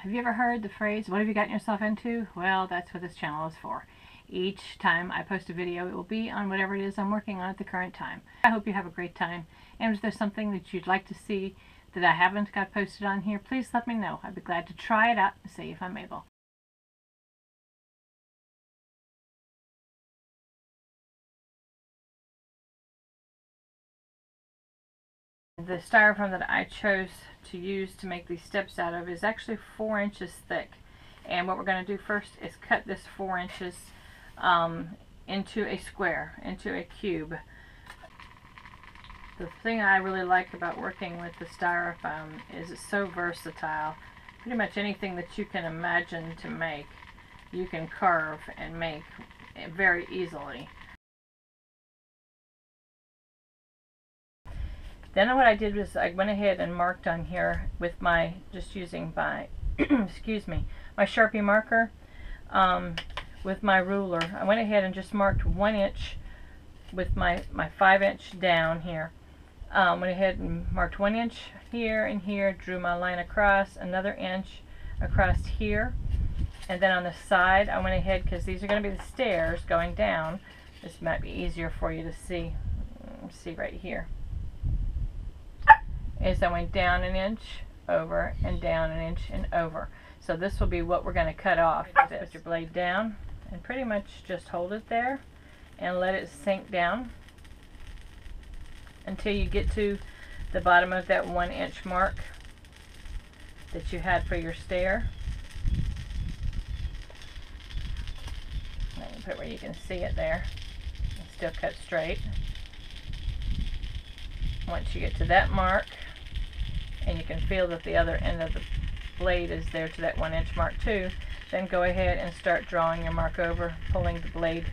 Have you ever heard the phrase, what have you gotten yourself into? Well, that's what this channel is for. Each time I post a video, it will be on whatever it is I'm working on at the current time. I hope you have a great time, and if there's something that you'd like to see that I haven't got posted on here, please let me know. I'd be glad to try it out and see if I'm able. The styrofoam that I chose to use to make these steps out of is actually 4 inches thick. And what we're going to do first is cut this 4 inches into a square, into a cube. The thing I really like about working with the styrofoam is it's so versatile. Pretty much anything that you can imagine to make, you can carve and make very easily. Then what I did was I went ahead and marked on here with my, just using my, excuse me, my Sharpie marker with my ruler. I went ahead and just marked 1 inch with my 5-inch down here. Went ahead and marked 1 inch here and here, drew my line across, another inch across here. And then on the side, I went ahead, because these are going to be the stairs going down. This might be easier for you to see. See right here. Is I went down 1 inch, over, and down 1 inch and over. So this will be what we're going to cut off. Put your blade down and pretty much just hold it there and let it sink down until you get to the bottom of that 1 inch mark that you had for your stair. Let me put where you can see it there. And still cut straight. Once you get to that mark, and you can feel that the other end of the blade is there to that 1 inch mark too, then go ahead and start drawing your mark over, pulling the blade,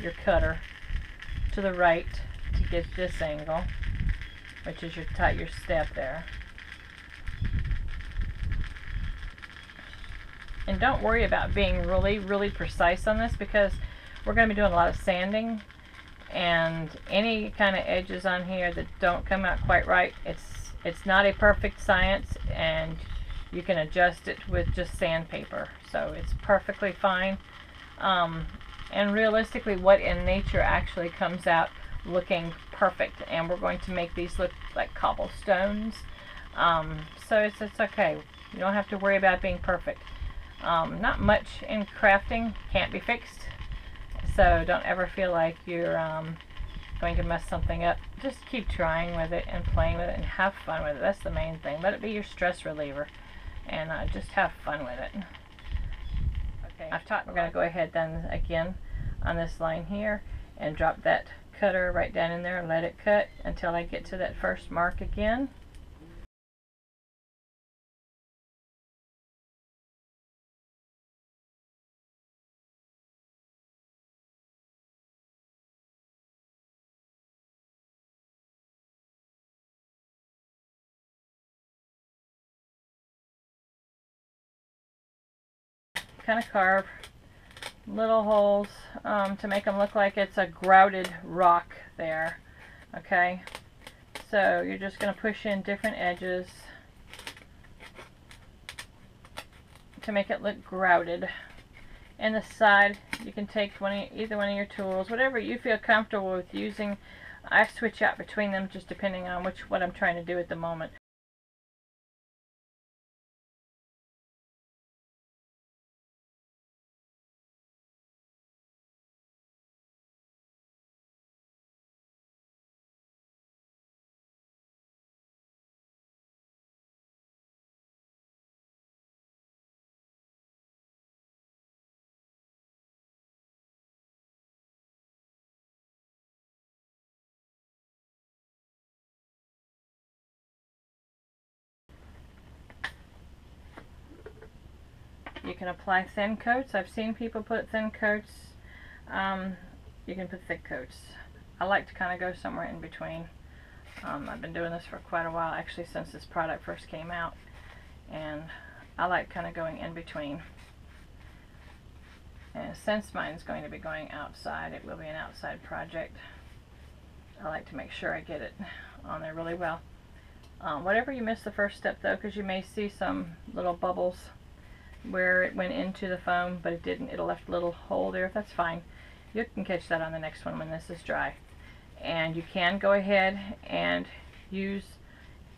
your cutter, to the right to get this angle, which is your step there. And don't worry about being really precise on this, because we're going to be doing a lot of sanding, and any kind of edges on here that don't come out quite right, it's not a perfect science, and you can adjust it with just sandpaper, so it's perfectly fine. And realistically, what in nature actually comes out looking perfect, and we're going to make these look like cobblestones. So it's okay. You don't have to worry about being perfect. Not much in crafting can't be fixed, so don't ever feel like you're going to mess something up. Just keep trying with it and playing with it and have fun with it. That's the main thing. Let it be your stress reliever, and just have fun with it. Okay, we're going to go ahead then again on this line here and drop that cutter right down in there and let it cut until I get to that first mark again. Kind of carve little holes to make them look like it's a grouted rock there. Okay, so you're just going to push in different edges to make it look grouted. And the side, you can take either one of your tools, whatever you feel comfortable with using. I switch out between them just depending on what I'm trying to do at the moment. You can apply thin coats. I've seen people put thin coats. You can put thick coats. I like to kind of go somewhere in between. I've been doing this for quite a while, actually since this product first came out, and I like kind of going in between. And since mine's going to be going outside, it will be an outside project. I like to make sure I get it on there really well. Whatever you miss the first step though, because you may see some little bubbles where it went into the foam, but it didn't. It left a little hole there. That's fine. You can catch that on the next one when this is dry. And you can go ahead and use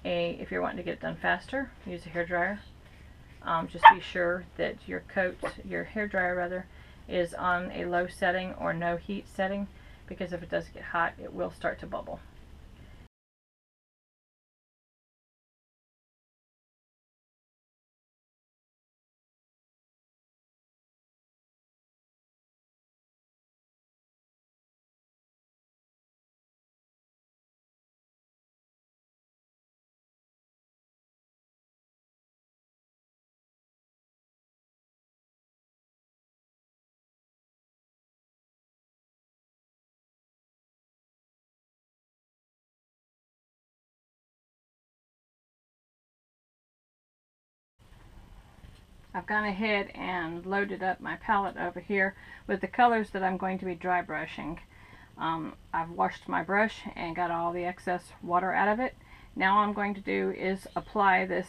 if you're wanting to get it done faster, use a hairdryer. Just be sure that your hairdryer rather, is on a low setting or no heat setting, because if it does get hot, it will start to bubble. I've gone ahead and loaded up my palette over here with the colors that I'm going to be dry brushing. I've washed my brush and got all the excess water out of it. Now all I'm going to do is apply this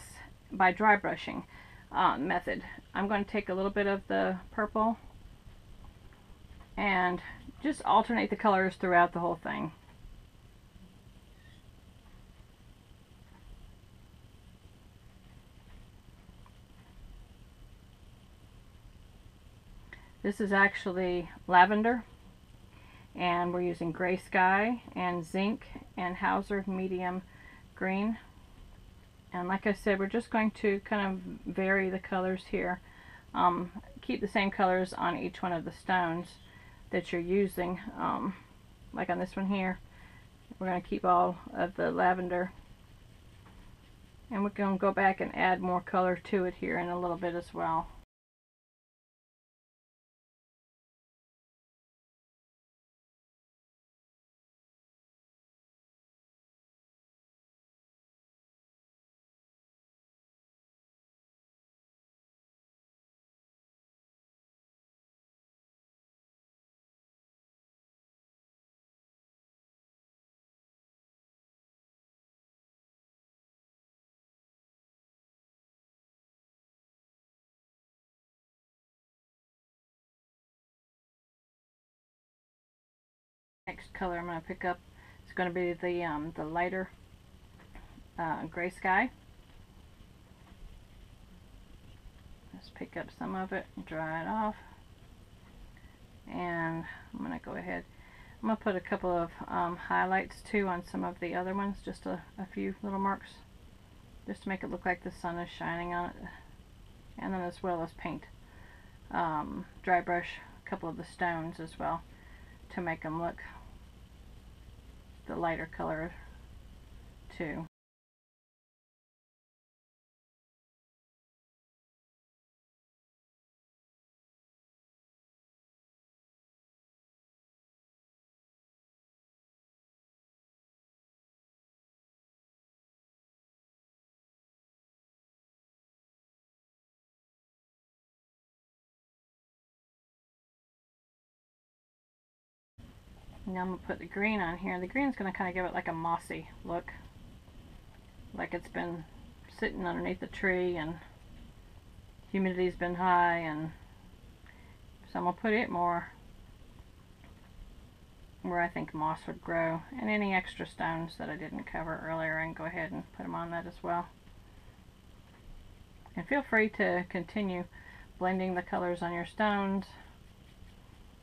by dry brushing method. I'm going to take a little bit of the purple and just alternate the colors throughout the whole thing. This is actually lavender, and we're using Gray Sky and Zinc and Hauser Medium Green. And like I said, we're just going to kind of vary the colors here. Keep the same colors on each one of the stones that you're using. Like on this one here, we're going to keep all of the lavender. And we're going to go back and add more color to it here in a little bit as well. Next color I'm going to pick up is going to be the lighter Gray Sky. Just pick up some of it and dry it off. And I'm going to go ahead. I'm going to put a couple of highlights too on some of the other ones, just a few little marks, just to make it look like the sun is shining on it. And then as well as paint, dry brush a couple of the stones as well to make them look the lighter color too. Now I'm going to put the green on here. The green is going to kind of give it like a mossy look, like it's been sitting underneath the tree and humidity's been high, and so I'm going to put it more where I think moss would grow. And any extra stones that I didn't cover earlier, I can go ahead and put them on that as well. And feel free to continue blending the colors on your stones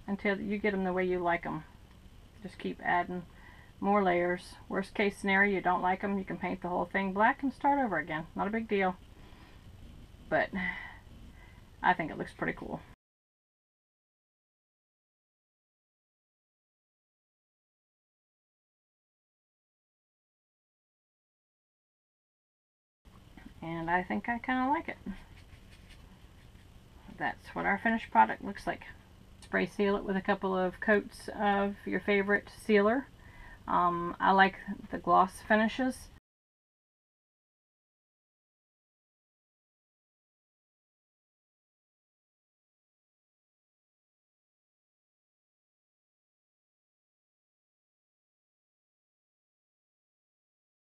until you get them the way you like them. Just keep adding more layers. Worst case scenario, you don't like them, you can paint the whole thing black and start over again. Not a big deal. But I think it looks pretty cool. And I think I kind of like it. That's what our finished product looks like. Spray seal it with a couple of coats of your favorite sealer. I like the gloss finishes,